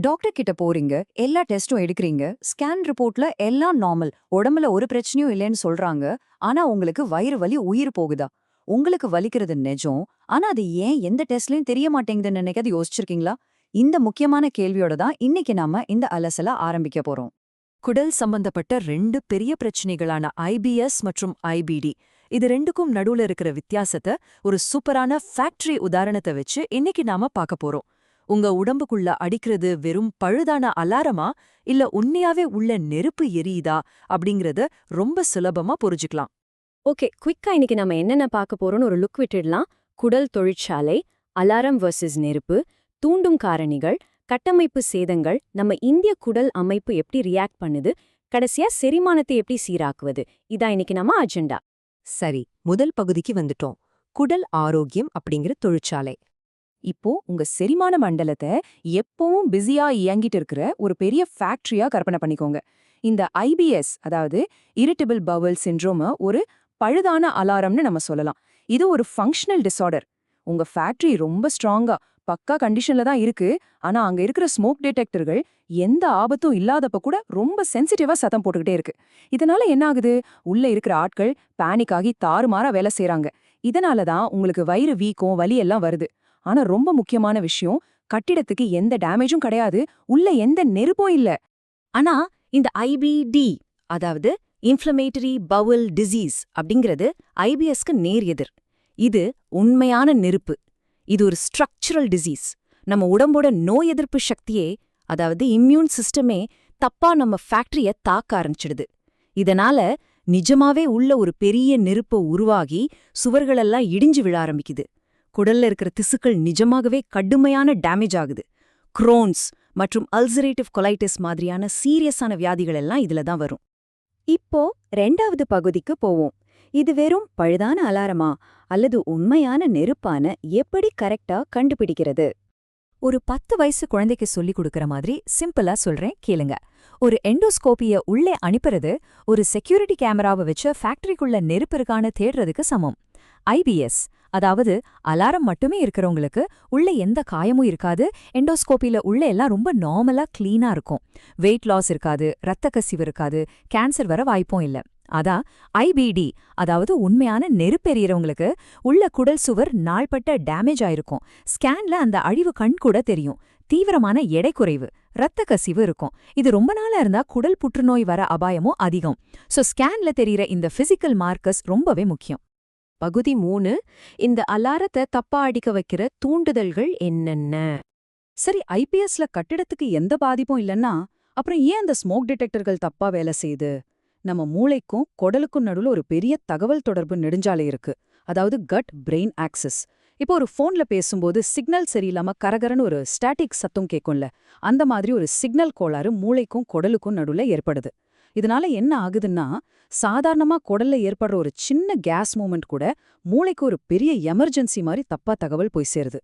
Doctor கிட்ட போறீங்க, எல்லா டெஸ்டும் எடுக்கிறீங்க, ஸ்கேன் ரிப்போர்ட்ல எல்லாம் நார்மல், உடம்புல ஒரு பிரச்சனையும் இல்லைன்னு சொல்றாங்க. ஆனா உங்களுக்கு வயிறு வலி உயிர் போகுதா? உங்களுக்கு வலிக்கிறது நெஜம். ஆனா அது ஏன் எந்த டெஸ்ட்லயும் தெரிய மாட்டேங்குதுன்னு நினைக்காது யோசிச்சிருக்கீங்களா? இந்த முக்கியமான கேள்வியோட தான் இன்னைக்கு நாம இந்த அலசல ஆரம்பிக்க போறோம். குடல் சம்பந்தப்பட்ட ரெண்டு பெரிய பிரச்சனைகளான ஐபிஎஸ் மற்றும் ஐபிடி, இது ரெண்டுக்கும் நடுவுல இருக்கிற வித்தியாசத்தை ஒரு சூப்பரான ஃபேக்டரி உதாரணத்தை வச்சு இன்னைக்கு நாம பார்க்க போறோம். உங்க உடம்புக்குள்ள அடிக்கிறது வெறும் பழுதான அலாரமா, இல்ல உண்மையாவே உள்ள நெருப்பு எரியுதா அப்படிங்கறத ரொம்ப சுலபமா புரிஞ்சுக்கலாம். ஓகே, குயிக்கா இன்னைக்கு நம்ம என்னென்ன பார்க்க போறோம்னு ஒரு லுக் விட்டுடலாம். குடல் தொழிற்சாலை, அலாரம் வர்சஸ் நெருப்பு, தூண்டும் காரணிகள், கட்டமைப்பு சேதங்கள், நம்ம இந்திய குடல் அமைப்பு எப்படி ரியாக்ட் பண்ணுது, கடைசியா செரிமானத்தை எப்படி சீராக்குவது, இதான் இன்னைக்கு நம்ம அஜெண்டா. சரி, முதல் பகுதிக்கு வந்துட்டோம். குடல் ஆரோக்கியம் அப்படிங்கிற தொழிற்சாலை. இப்போ உங்க செரிமான மண்டலத்தை எப்பவும் பிஸியா இயங்கிட்டு இருக்கிற ஒரு பெரிய ஃபேக்டரியா கற்பனை பண்ணிக்கோங்க. இந்த ஐபிஎஸ், அதாவது இரிட்டபிள் பவல் சிண்ட்ரோம, ஒரு பழுதான அலாரம்னு நம்ம சொல்லலாம். இது ஒரு ஃபங்க்ஷனல் டிஸார்டர். உங்க ஃபேக்டரி ரொம்ப ஸ்ட்ராங்கா பக்கா கண்டிஷன்ல தான் இருக்கு. ஆனா அங்க இருக்கிற ஸ்மோக் டிடெக்டர்கள் எந்த ஆபத்தும் இல்லாதப்ப கூட ரொம்ப சென்சிட்டிவா சத்தம் போட்டுக்கிட்டே இருக்கு. இதனால என்ன ஆகுது? உள்ள இருக்கிற ஆட்கள் பேனிக் ஆகி தாறுமாறா வேலை செய்றாங்க. இதனால தான் உங்களுக்கு வயிறு வீக்கம், வலி எல்லாம் வருது. ஆனா ரொம்ப முக்கியமான விஷயம், கட்டிடத்துக்கு எந்த டேமேஜும் கிடையாது, உள்ள எந்த நெருப்பும் இல்ல. ஆனா இந்த ஐபிடி, அதாவது இன்ஃப்ளமேட்டரி பவுல் டிசீஸ் அப்படிங்கிறது ஐபிஎஸ்க்கு நேர் எதிர். இது உண்மையான நெருப்பு. இது ஒரு ஸ்ட்ரக்சரல் டிசீஸ். நம்ம உடம்போட நோய் எதிர்ப்பு சக்தியே, அதாவது இம்யூன் சிஸ்டமே தப்பா நம்ம ஃபேக்டரிய தாக்க ஆரம்பிச்சிடுது. இதனால நிஜமாவே உள்ள ஒரு பெரிய நெருப்பு உருவாகி சுவர்களெல்லாம் இடிஞ்சு விழ ஆரம்பிக்குது. குடல்ல இருக்கிற திசுக்கள் நிஜமாகவே கடுமையான டேமேஜ் ஆகுது. குரோன்ஸ் மற்றும் அல்சரேட்டிவ் கொலைட்டிஸ் மாதிரியான சீரியஸான வியாதிகள் எல்லாம் இதுல தான் வரும். இப்போ ரெண்டாவது பகுதிக்கு போவோம். இது வெறும் பழுதான அலாரமா அல்லது உண்மையான நெருப்பான எப்படி கரெக்டா கண்டுபிடிக்கிறது? ஒரு 10 வயசு குழந்தைக்கு சொல்லிக் கொடுக்கற மாதிரி சிம்பிளா சொல்றேன், கேளுங்க. ஒரு எண்டோஸ்கோப்பிய உள்ளே அனுப்புறது ஒரு செக்யூரிட்டி கேமராவை வச்சு ஃபேக்டரிக்குள்ள நெருப்பு இருக்கான்னு தேடுறதுக்கு சமம். ஐபிஎஸ், அதாவது அலாரம் மட்டுமே இருக்கிறவங்களுக்கு உள்ள எந்த காயமும் இருக்காது. எண்டோஸ்கோப்பில உள்ள எல்லாம் ரொம்ப நார்மலா கிளீனா இருக்கும். வெயிட் லாஸ் இருக்காது, ரத்த கசிவு இருக்காது, கேன்சர் வர வாய்ப்பும் இல்ல. அதான் ஐபிடி, அதாவது உண்மையான நெருப்பெரியறவங்களுக்கு உள்ள குடல் சுவர் நாள்பட்ட டேமேஜ் ஆயிருக்கும். ஸ்கேன்ல அந்த அழிவு கண் கூட தெரியும். தீவிரமான எடை குறைவு, ரத்த கசிவு இருக்கும். இது ரொம்ப நாளா இருந்தா குடல் புற்றுநோய் வர அபாயமும் அதிகம். சோ ஸ்கேன்ல தெரியற இந்த பிசிக்கல் மார்க்கர்ஸ் ரொம்பவே முக்கியம். பகுதி 3, இந்த அலாரத்தை தப்பா அடிக்க வைக்கிற தூண்டுதல்கள் என்னென்ன? சரி, ஐபிஎஸ்ல கட்டிடத்துக்கு எந்த பாதிப்பும் இல்லைன்னா அப்புறம் ஏன் அந்த ஸ்மோக் டிடெக்டர்கள் தப்பா வேலை செய்யுது? நம்ம மூளைக்கும் குடலுக்கும் நடுவுல ஒரு பெரிய தகவல் தொடர்பு நெடுஞ்சாலை இருக்கு. அதாவது கட் பிரெயின் ஆக்சஸ். இப்போ ஒரு போன்ல பேசும்போது சிக்னல் சரியில்லாம கரகரன்னு ஒரு ஸ்டாட்டிக் சத்தம் கேட்கும்ல, அந்த மாதிரி ஒரு சிக்னல் கோளாறு மூளைக்கும் குடலுக்கும் நடுவுல ஏற்படுது. இதனால என்ன ஆகுதுன்னா, சாதாரணமா குடல்ல ஏற்படுற ஒரு சின்ன கேஸ் மூமெண்ட் கூட மூளைக்கு ஒரு பெரிய எமர்ஜென்சி மாதிரி தப்பா தகவல் போய் சேருது.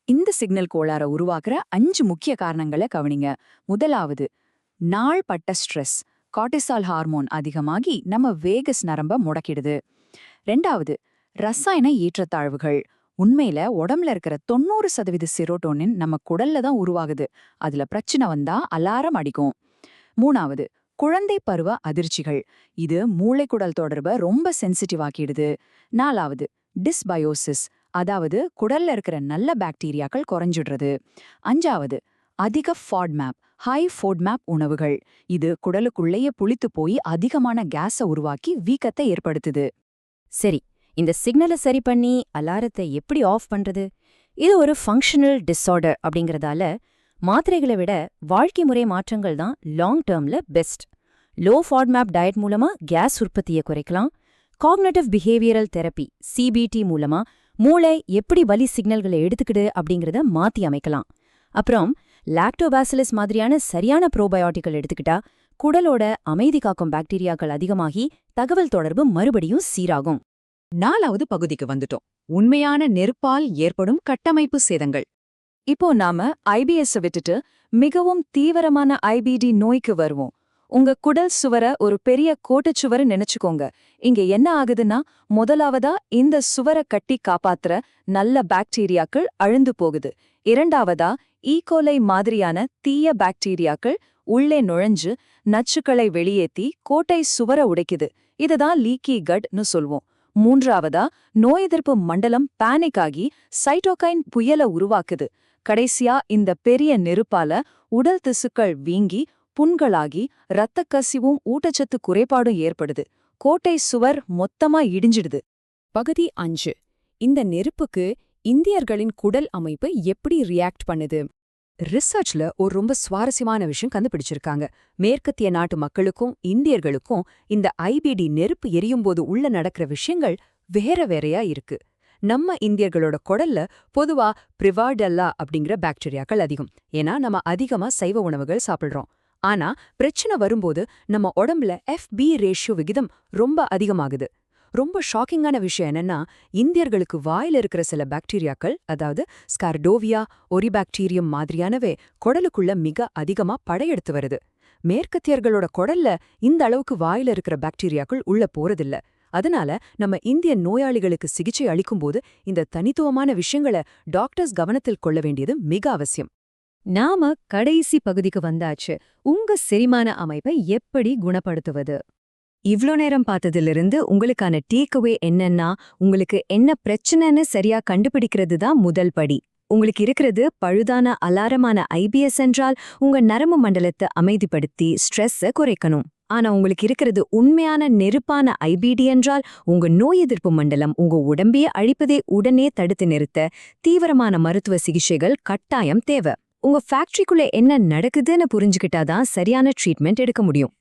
இந்த சிக்னல் கோளாற உருவாக்குற 5 முக்கிய காரணங்களை கவனிங்க. முதலாவது, நாள்பட்ட ஸ்ட்ரெஸ். கார்டிசால் ஹார்மோன் அதிகமாகி நம்ம வேகஸ் நரம்ப முடக்கிடுது. 2வது, ரசாயன ஏற்றத்தாழ்வுகள். உண்மையில உடம்புல இருக்கிற 90% செரோட்டோனின் நம்ம குடல்ல தான் உருவாகுது. அதுல பிரச்சனை வந்தா அலாரம் அடிக்கும். 3வது, குழந்தை பருவ அதிர்ச்சிகள். இது மூளைக்குடல் தொடர்பை ரொம்ப சென்சிட்டிவ் ஆக்கிடுது. 4வது, டிஸ்பயோசிஸ், அதாவது குடல்ல இருக்கிற நல்ல பாக்டீரியாக்கள் குறைஞ்சிடுறது. 5வது, அதிக ஃபாட்மேப், ஹை ஃபோட்மேப் உணவுகள். இது குடலுக்குள்ளேயே புளித்து போய் அதிகமான கேஸை உருவாக்கி வீக்கத்தை ஏற்படுத்துது. சரி, இந்த சிக்னலை சரி பண்ணி அலாரத்தை எப்படி ஆஃப் பண்றது? இது ஒரு ஃபங்க்ஷனல் டிஸார்டர் அப்படிங்கறதால மாத்திரைகளை விட வாழ்க்கை முறை மாற்றங்கள் தான் long டேர்ம்ல best. Low FODMAP diet மூலமா கேஸ் உற்பத்தியை குறைக்கலாம். காக்னேட்டிவ் பிஹேவியரல் தெரப்பி சிபிடி மூலமா மூளை எப்படி வலி சிக்னல்களை எடுத்துக்கிடு அப்படிங்கறத மாத்தி அமைக்கலாம். அப்புறம் லாக்டோபாசிலஸ் மாதிரியான சரியான ப்ரோபயோட்டிகள் எடுத்துக்கிட்டா குடலோட அமைதி காக்கும் பாக்டீரியாக்கள் அதிகமாகி தகவல் தொடர்பு மறுபடியும் சீராகும். 4வது பகுதிக்கு வந்துட்டோம். உண்மையான நெருப்பால் ஏற்படும் கட்டமைப்பு சேதங்கள். இப்போ நாம ஐபிஎஸ் விட்டுட்டு மிகவும் தீவிரமான ஐபிடி நோய்க்கு வருவோம். உங்க குடல் சுவர ஒரு பெரிய கோட்டுச்சுவர நினைச்சுக்கோங்க. இங்க என்ன ஆகுதுன்னா, முதலாவதா இந்த சுவர கட்டி காப்பாத்துற நல்ல பாக்டீரியாக்கள் அழிந்து போகுது. இரண்டாவதா ஈகோலை மாதிரியான தீய பாக்டீரியாக்கள் உள்ளே நுழைஞ்சு நச்சுக்களை வெளியேத்தி கோட்டை சுவர உடைக்குது. இதுதான் லீக்கி கட்னு சொல்வோம். மூன்றாவதா, நோய் எதிர்ப்பு மண்டலம் பேனிக் ஆகி சைட்டோகைன் புயல உருவாக்குது. கடைசியா இந்த பெரிய நெருப்பால உடல் திசுக்கள் வீங்கி புண்களாகி இரத்தக் கசிவும் ஊட்டச்சத்து குறைபாடும் ஏற்படுது. கோட்டை சுவர் மொத்தமா இடிஞ்சிடுது. பகுதி 5. இந்த நெருப்புக்கு இந்தியர்களின் குடல் அமைப்பு எப்படி ரியாக்ட் பண்ணுது? ரிசர்ச்ல ஒரு ரொம்ப சுவாரஸ்யமான விஷயம் கண்டுபிடிச்சிருக்காங்க. மேற்கத்திய நாட்டு மக்களுக்கும் இந்தியர்களுக்கும் இந்த ஐபிடி நெருப்பு எரியும்போது உள்ள நடக்கிற விஷயங்கள் வேற வேறையா இருக்கு. நம்ம இந்தியர்களோட குடல்ல பொதுவா பிரிவார்டெல்லா அப்படிங்கிற பாக்டீரியாக்கள் அதிகம். ஏன்னா நம்ம அதிகமா சைவ உணவுகள் சாப்பிடுறோம். ஆனா பிரச்சனை வரும்போது நம்ம உடம்புல FB ரேஷியோ விகிதம் ரொம்ப அதிகமாகுது. ரொம்ப ஷாக்கிங்கான விஷயம் என்னன்னா, இந்தியர்களுக்கு வாயில இருக்கிற சில பாக்டீரியாக்கள், அதாவது ஸ்கார்டோவியா, ஒரிபாக்டீரியம் மாதிரியானவே குடலுக்குள்ள மிக அதிகமா படையெடுத்து வருது. மேற்கத்தியர்களோட குடல்ல இந்த அளவுக்கு வாயில இருக்கிற பாக்டீரியாக்கள் உள்ள போறதில்ல. அதனால நம்ம இந்திய நோயாளிகளுக்கு சிகிச்சை அளிக்கும்போது இந்த தனித்துவமான விஷயங்களை டாக்டர்ஸ் கவனத்தில் கொள்ள வேண்டியது மிக அவசியம். நாம கடைசி பகுதிக்கு வந்தாச்சு. உங்க செரிமான அமைப்பை எப்படி குணப்படுத்துவது? இவ்ளோ நேரம் பார்த்ததிலிருந்து உங்களுக்கான டேக்அவே என்னன்னா, உங்களுக்கு என்ன பிரச்சனைன்னு சரியா கண்டுபிடிக்கிறது தான் முதல் படி. உங்களுக்கு இருக்கிறது பழுதான அலாரமான ஐபிஎஸ் என்றால் உங்க நரம்பு மண்டலத்தை அமைதிப்படுத்தி ஸ்ட்ரெஸ்ஸை குறைக்கணும். ஆனா உங்களுக்கு இருக்கிறது உண்மையான நெருப்பான ஐபிடி என்றால் உங்க நோய் எதிர்ப்பு மண்டலம் உங்க உடம்பையே அழிப்பதை உடனே தடுத்து நிறுத்த தீவிரமான மருத்துவ சிகிச்சைகள் கட்டாயம் தேவை. உங்க ஃபேக்டரிக்குள்ள என்ன நடக்குதுன்னு புரிஞ்சுக்கிட்டாதான் சரியான ட்ரீட்மெண்ட் எடுக்க முடியும்.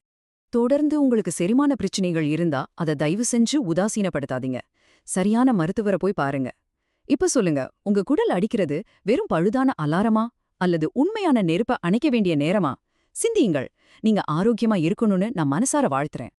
தொடர்ந்து உங்களுக்கு செரிமான பிரச்சனைகள் இருந்தா அதை தயவு செஞ்சு உதாசீனப்படுத்தாதீங்க. சரியான மருத்துவரை போய் பாருங்க. இப்ப சொல்லுங்க, உங்க குடல் அடிக்கிறது வெறும் பழுதான அலாரமா அல்லது உண்மையான நெருப்ப அணைக்க வேண்டிய நேரமா? சிந்தியுங்கள். நீங்க ஆரோக்கியமா இருக்கணும்னு நான் மனசார வாழ்த்துறேன்.